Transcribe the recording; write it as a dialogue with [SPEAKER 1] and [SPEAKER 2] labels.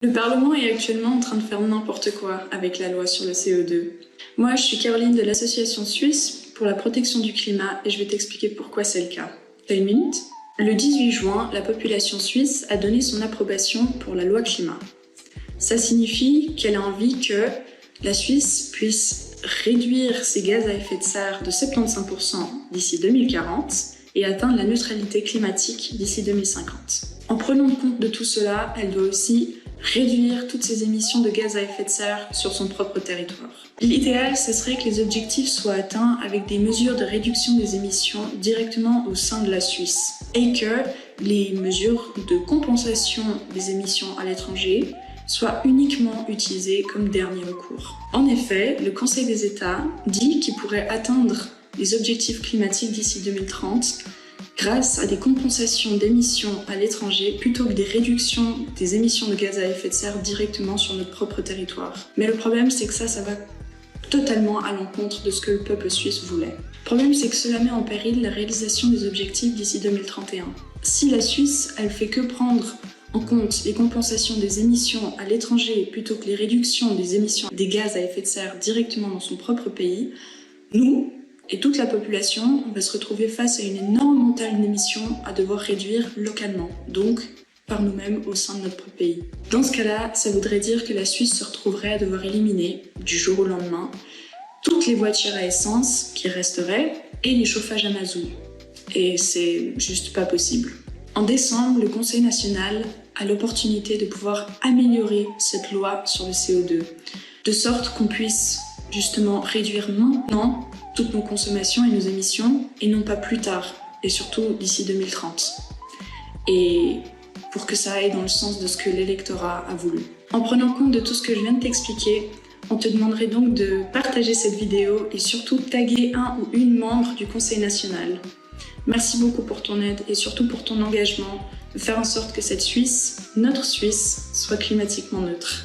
[SPEAKER 1] Le Parlement est actuellement en train de faire n'importe quoi avec la loi sur le CO2. Moi, je suis Caroline de l'Association suisse pour la protection du climat et je vais t'expliquer pourquoi c'est le cas. T'as une minute ? Le 18 juin, la population suisse a donné son approbation pour la loi climat. Ça signifie qu'elle a envie que la Suisse puisse réduire ses gaz à effet de serre de 75% d'ici 2040 et atteindre la neutralité climatique d'ici 2050. En prenant compte de tout cela, elle doit aussi réduire toutes ses émissions de gaz à effet de serre sur son propre territoire. L'idéal, ce serait que les objectifs soient atteints avec des mesures de réduction des émissions directement au sein de la Suisse et que les mesures de compensation des émissions à l'étranger soient uniquement utilisées comme dernier recours. En effet, le Conseil des États dit qu'il pourrait atteindre les objectifs climatiques d'ici 2030 grâce à des compensations d'émissions à l'étranger plutôt que des réductions des émissions de gaz à effet de serre directement sur notre propre territoire. Mais le problème, c'est que ça va totalement à l'encontre de ce que le peuple suisse voulait. Le problème, c'est que cela met en péril la réalisation des objectifs d'ici 2031. Si la Suisse, elle fait que prendre en compte les compensations des émissions à l'étranger plutôt que les réductions des émissions des gaz à effet de serre directement dans son propre pays, nous, et toute la population, on va se retrouver face à une énorme montagne d'émissions à devoir réduire localement, donc par nous-mêmes au sein de notre pays. Dans ce cas-là, ça voudrait dire que la Suisse se retrouverait à devoir éliminer, du jour au lendemain, toutes les voitures à essence qui resteraient et les chauffages à mazout. Et c'est juste pas possible. En décembre, le Conseil national a l'opportunité de pouvoir améliorer cette loi sur le CO2, de sorte qu'on puisse justement réduire maintenant toutes nos consommations et nos émissions, et non pas plus tard, et surtout d'ici 2030. Et pour que ça aille dans le sens de ce que l'électorat a voulu. En prenant compte de tout ce que je viens de t'expliquer, on te demanderait donc de partager cette vidéo et surtout taguer un ou une membre du Conseil national. Merci beaucoup pour ton aide et surtout pour ton engagement de faire en sorte que cette Suisse, notre Suisse, soit climatiquement neutre.